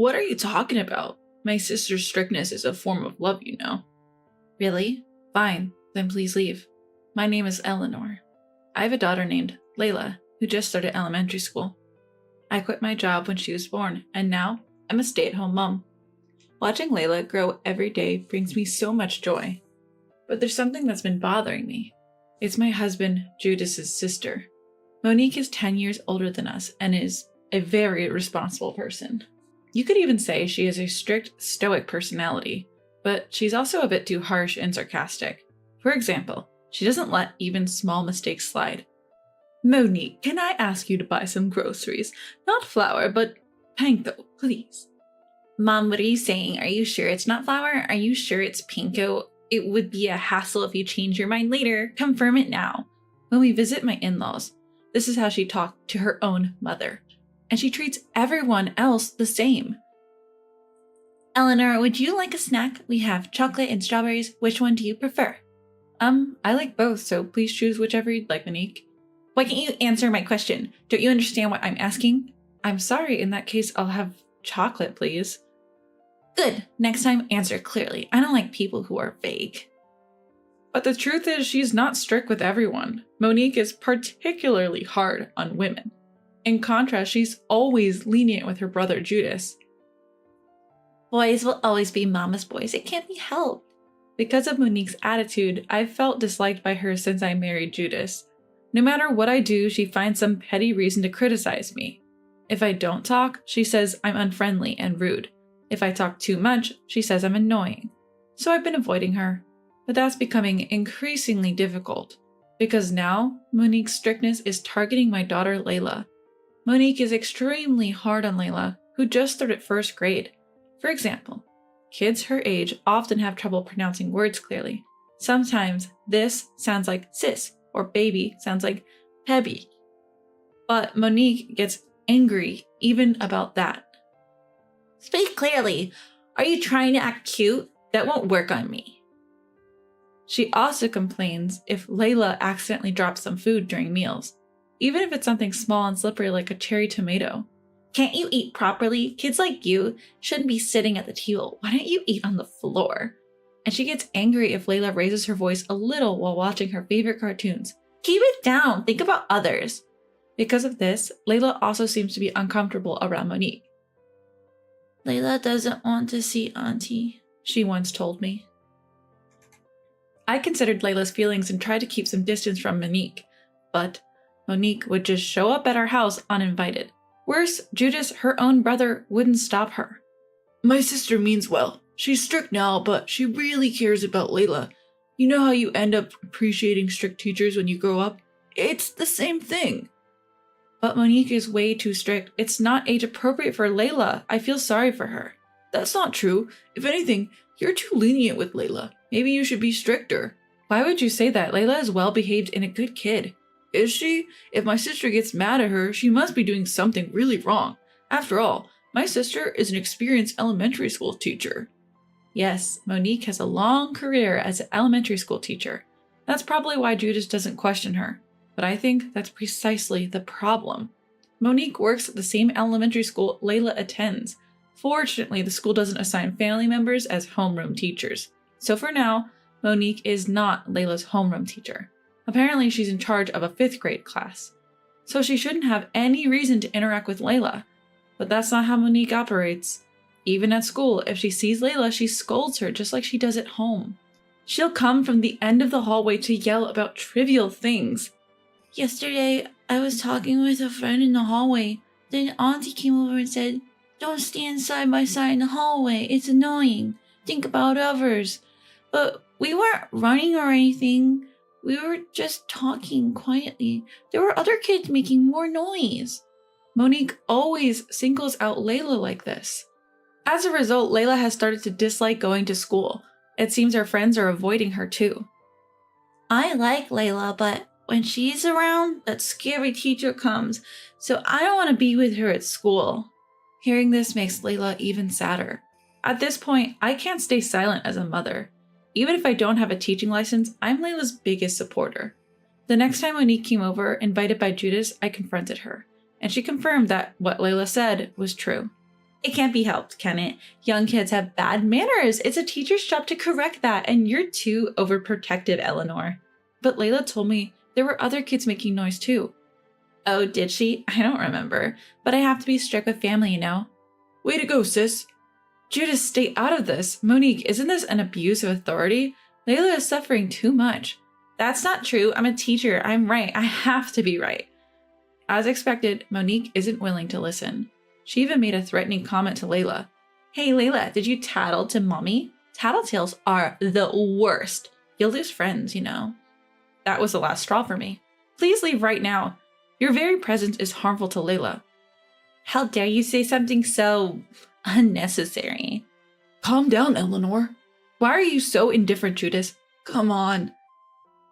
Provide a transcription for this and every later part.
What are you talking about? My sister's strictness is a form of love, you know. Really? Fine, then please leave. My name is Eleanor. I have a daughter named Layla, who just started elementary school. I quit my job when she was born, and now I'm a stay-at-home mom. Watching Layla grow every day brings me so much joy. But there's something that's been bothering me. It's my husband, Judas's sister. Monique is 10 years older than us and is a very responsible person. You could even say she has a strict, stoic personality, but she's also a bit too harsh and sarcastic. For example, she doesn't let even small mistakes slide. Monique, can I ask you to buy some groceries? Not flour, but panko, please. Mom, what are you saying? Are you sure it's not flour? Are you sure it's panko? It would be a hassle if you change your mind later. Confirm it now. When we visit my in-laws, this is how she talked to her own mother. And she treats everyone else the same. Eleanor, would you like a snack? We have chocolate and strawberries. Which one do you prefer? I like both, so please choose whichever you'd like, Monique. Why can't you answer my question? Don't you understand what I'm asking? I'm sorry, in that case, I'll have chocolate, please. Good. Next time, answer clearly. I don't like people who are vague. But the truth is, she's not strict with everyone. Monique is particularly hard on women. In contrast, she's always lenient with her brother Judas. Boys will always be mama's boys. It can't be helped. Because of Monique's attitude, I've felt disliked by her since I married Judas. No matter what I do, she finds some petty reason to criticize me. If I don't talk, she says I'm unfriendly and rude. If I talk too much, she says I'm annoying. So I've been avoiding her. But that's becoming increasingly difficult, because now Monique's strictness is targeting my daughter Layla. Monique is extremely hard on Layla, who just started first grade. For example, kids her age often have trouble pronouncing words clearly. Sometimes this sounds like sis, or baby sounds like pebby. But Monique gets angry even about that. Speak clearly. Are you trying to act cute? That won't work on me. She also complains if Layla accidentally drops some food during meals, even if it's something small and slippery like a cherry tomato. Can't you eat properly? Kids like you shouldn't be sitting at the table. Why don't you eat on the floor? And she gets angry if Layla raises her voice a little while watching her favorite cartoons. Keep it down. Think about others. Because of this, Layla also seems to be uncomfortable around Monique. Layla doesn't want to see Auntie, she once told me. I considered Layla's feelings and tried to keep some distance from Monique, but Monique would just show up at our house uninvited. Worse, Judas, her own brother, wouldn't stop her. My sister means well. She's strict now, but she really cares about Layla. You know how you end up appreciating strict teachers when you grow up? It's the same thing. But Monique is way too strict. It's not age appropriate for Layla. I feel sorry for her. That's not true. If anything, you're too lenient with Layla. Maybe you should be stricter. Why would you say that? Layla is well behaved and a good kid. Is she? If my sister gets mad at her, she must be doing something really wrong. After all, my sister is an experienced elementary school teacher. Yes, Monique has a long career as an elementary school teacher. That's probably why Judas doesn't question her. But I think that's precisely the problem. Monique works at the same elementary school Layla attends. Fortunately, the school doesn't assign family members as homeroom teachers. So for now, Monique is not Layla's homeroom teacher. Apparently, she's in charge of a 5th grade class. So she shouldn't have any reason to interact with Layla. But that's not how Monique operates. Even at school, if she sees Layla, she scolds her just like she does at home. She'll come from the end of the hallway to yell about trivial things. Yesterday, I was talking with a friend in the hallway. Then Auntie came over and said, "Don't stand side by side in the hallway. It's annoying. Think about others." But we weren't running or anything. We were just talking quietly. There were other kids making more noise. Monique always singles out Layla like this. As a result, Layla has started to dislike going to school. It seems her friends are avoiding her too. I like Layla, but when she's around, that scary teacher comes, so I don't want to be with her at school. Hearing this makes Layla even sadder. At this point, I can't stay silent as a mother. Even if I don't have a teaching license, I'm Layla's biggest supporter. The next time Monique came over, invited by Judas, I confronted her, and she confirmed that what Layla said was true. It can't be helped, can it? Young kids have bad manners. It's a teacher's job to correct that, and you're too overprotective, Eleanor. But Layla told me there were other kids making noise too. Oh, did she? I don't remember. But I have to be strict with family, you know? Way to go, sis. Judas, stay out of this. Monique, isn't this an abuse of authority? Layla is suffering too much. That's not true. I'm a teacher. I'm right. I have to be right. As expected, Monique isn't willing to listen. She even made a threatening comment to Layla. Hey, Layla, did you tattle to mommy? Tattletales are the worst. You'll lose friends, you know. That was the last straw for me. Please leave right now. Your very presence is harmful to Layla. How dare you say something so unnecessary? Calm down, Eleanor. Why are you so indifferent, Judas? Come on.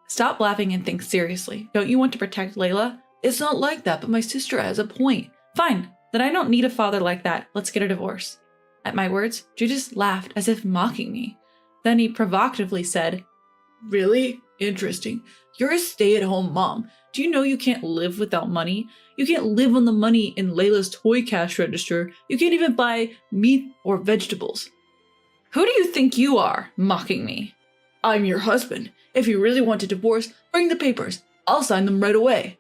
Stop laughing and think seriously. Don't you want to protect Layla? It's not like that, but my sister has a point. Fine, then I don't need a father like that. Let's get a divorce. At my words, Judas laughed as if mocking me. Then he provocatively said, Really? Interesting. You're a stay-at-home mom. Do you know you can't live without money? You can't live on the money in Layla's toy cash register. You can't even buy meat or vegetables. Who do you think you are, mocking me? I'm your husband. If you really want a divorce, bring the papers. I'll sign them right away.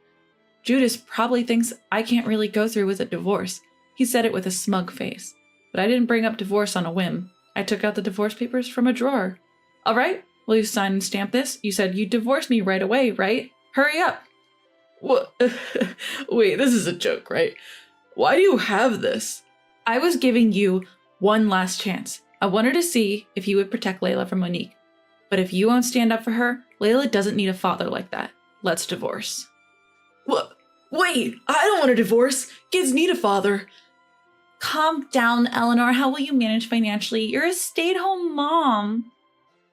Judas probably thinks I can't really go through with a divorce. He said it with a smug face. But I didn't bring up divorce on a whim. I took out the divorce papers from a drawer. All right, will you sign and stamp this? You said you'd divorce me right away, right? Hurry up. What? Wait, this is a joke, right? Why do you have this? I was giving you one last chance. I wanted to see if you would protect Layla from Monique. But if you won't stand up for her, Layla doesn't need a father like that. Let's divorce. What? Wait, I don't want a divorce. Kids need a father. Calm down, Eleanor. How will you manage financially? You're a stay-at-home mom.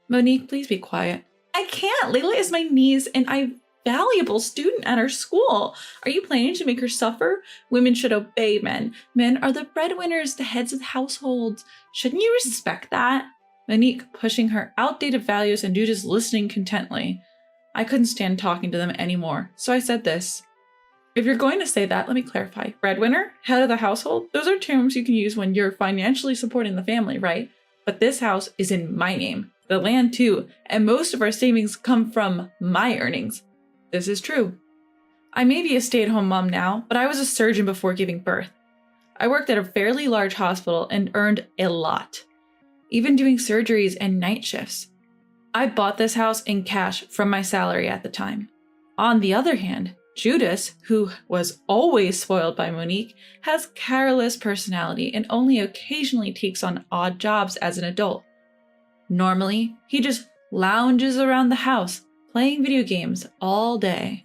Monique, please be quiet. I can't. Layla is my niece and I'm a valuable student at our school. Are you planning to make her suffer? Women should obey men. Men are the breadwinners, the heads of households. Shouldn't you respect that? Monique pushing her outdated values and Judas listening contently. I couldn't stand talking to them anymore, so I said this. If you're going to say that, let me clarify. Breadwinner? Head of the household? Those are terms you can use when you're financially supporting the family, right? But this house is in my name. The land too, and most of our savings come from my earnings. This is true. I may be a stay-at-home mom now, but I was a surgeon before giving birth. I worked at a fairly large hospital and earned a lot, even doing surgeries and night shifts. I bought this house in cash from my salary at the time. On the other hand, Judas, who was always spoiled by Monique, has careless personality and only occasionally takes on odd jobs as an adult. Normally, he just lounges around the house, playing video games all day.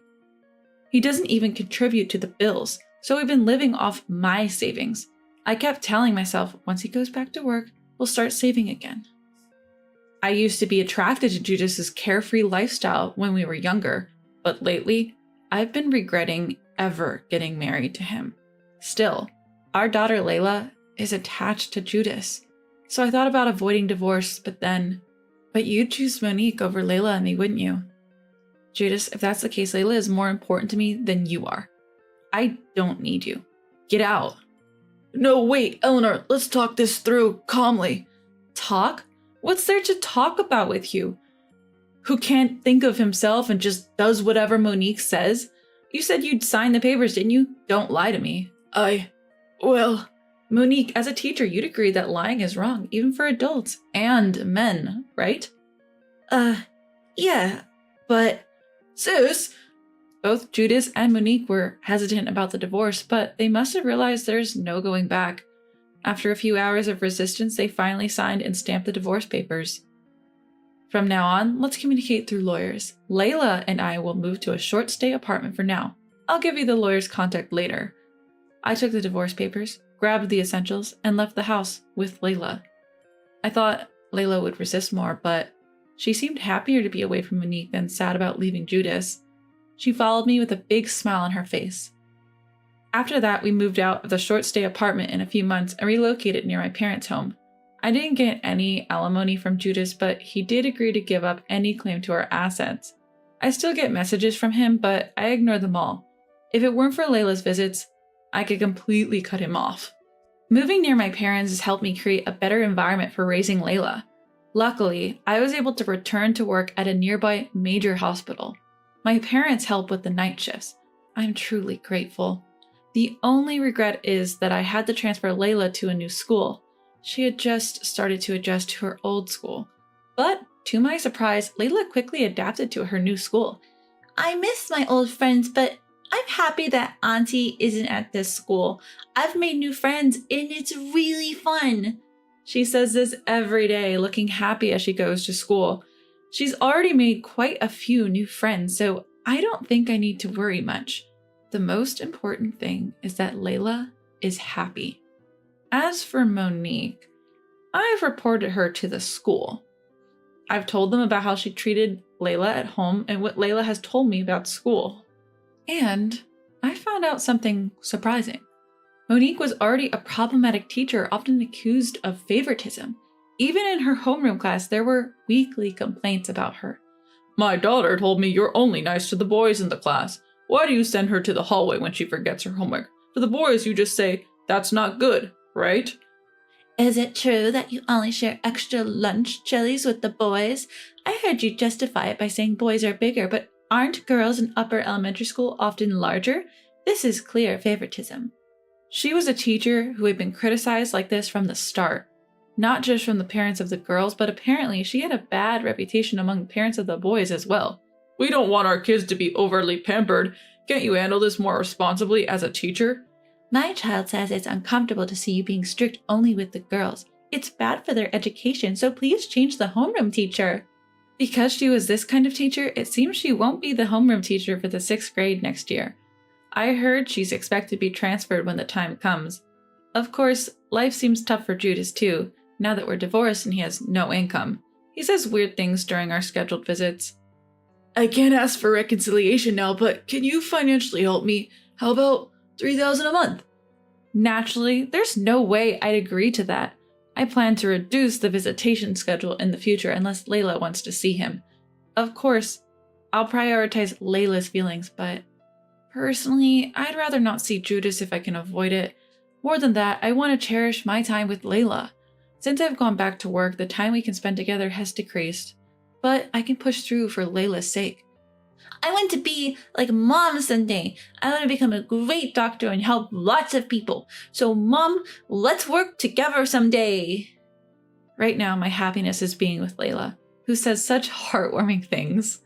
He doesn't even contribute to the bills, so we've been living off my savings. I kept telling myself, once he goes back to work, we'll start saving again. I used to be attracted to Judas's carefree lifestyle when we were younger, but lately, I've been regretting ever getting married to him. Still, our daughter Layla is attached to Judas, so I thought about avoiding divorce, but you'd choose Monique over Layla and me, wouldn't you? Judas, if that's the case, Layla is more important to me than you are. I don't need you. Get out. No, wait, Eleanor, let's talk this through calmly. Talk? What's there to talk about with you? Who can't think of himself and just does whatever Monique says? You said you'd sign the papers, didn't you? Don't lie to me. Well, Monique, as a teacher, you'd agree that lying is wrong, even for adults and men, right? Yeah, but... Sis! Both Judas and Monique were hesitant about the divorce, but they must have realized there's no going back. After a few hours of resistance, they finally signed and stamped the divorce papers. From now on, let's communicate through lawyers. Layla and I will move to a short-stay apartment for now. I'll give you the lawyer's contact later. I took the divorce papers, grabbed the essentials, and left the house with Layla. I thought Layla would resist more, but she seemed happier to be away from Monique than sad about leaving Judas. She followed me with a big smile on her face. After that, we moved out of the short-stay apartment in a few months and relocated near my parents' home. I didn't get any alimony from Judas, but he did agree to give up any claim to our assets. I still get messages from him, but I ignore them all. If it weren't for Layla's visits, I could completely cut him off. Moving near my parents has helped me create a better environment for raising Layla. Luckily, I was able to return to work at a nearby major hospital. My parents help with the night shifts. I'm truly grateful. The only regret is that I had to transfer Layla to a new school. She had just started to adjust to her old school. But, to my surprise, Layla quickly adapted to her new school. I miss my old friends, but I'm happy that Auntie isn't at this school. I've made new friends and it's really fun. She says this every day, looking happy as she goes to school. She's already made quite a few new friends, so I don't think I need to worry much. The most important thing is that Layla is happy. As for Monique, I've reported her to the school. I've told them about how she treated Layla at home and what Layla has told me about school. And I found out something surprising. Monique was already a problematic teacher, often accused of favoritism. Even in her homeroom class, there were weekly complaints about her. My daughter told me you're only nice to the boys in the class. Why do you send her to the hallway when she forgets her homework? To the boys, you just say, that's not good, right? Is it true that you only share extra lunch jellies with the boys? I heard you justify it by saying boys are bigger, but aren't girls in upper elementary school often larger? This is clear favoritism. She was a teacher who had been criticized like this from the start. Not just from the parents of the girls, but apparently she had a bad reputation among the parents of the boys as well. We don't want our kids to be overly pampered. Can't you handle this more responsibly as a teacher? My child says it's uncomfortable to see you being strict only with the girls. It's bad for their education, so please change the homeroom teacher. Because she was this kind of teacher, it seems she won't be the homeroom teacher for the 6th grade next year. I heard she's expected to be transferred when the time comes. Of course, life seems tough for Judas too, now that we're divorced and he has no income. He says weird things during our scheduled visits. I can't ask for reconciliation now, but can you financially help me? How about $3,000 a month? Naturally, there's no way I'd agree to that. I plan to reduce the visitation schedule in the future unless Layla wants to see him. Of course, I'll prioritize Layla's feelings, but personally, I'd rather not see Judas if I can avoid it. More than that, I want to cherish my time with Layla. Since I've gone back to work, the time we can spend together has decreased. But I can push through for Layla's sake. I want to be like Mom someday. I want to become a great doctor and help lots of people. So Mom, let's work together someday. Right now, my happiness is being with Layla, who says such heartwarming things.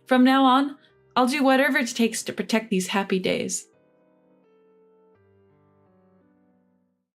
From now on, I'll do whatever it takes to protect these happy days.